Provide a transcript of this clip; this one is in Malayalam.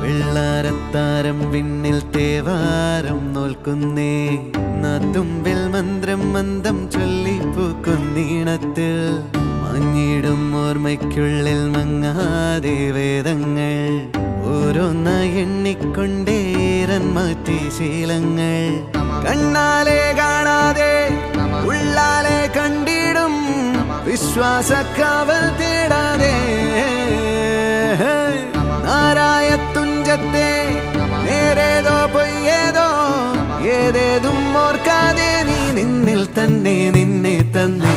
വെള്ളാരത്താരം വിണ്ണിൽ തേവാരം നോൽക്കുന്നേ തുമ്പിൽ മന്ത്രം മന്ദം ചൊല്ലിപ്പൂക്കുന്നീണത്തിൽ മഞ്ഞിടും ഓർമ്മയ്ക്കുള്ളിൽ മങ്ങാതെ വേദങ്ങൾ ഓരോന്നായി എണ്ണിക്കൊണ്ടേരൻ മാറ്റി ശീലങ്ങൾ കണ്ണാലെ കാണാതെ ഉള്ളാലെ കണ്ടിടും വിശ്വാസക്കാവൽ തേടാതെ നാരായ തുഞ്ചത്തെ നേരേതോ പൊയ്യേതോ ഏതേതും ഓർക്കാതെ നീ നിന്നിൽ തന്നെ നിന്നെ തന്നെ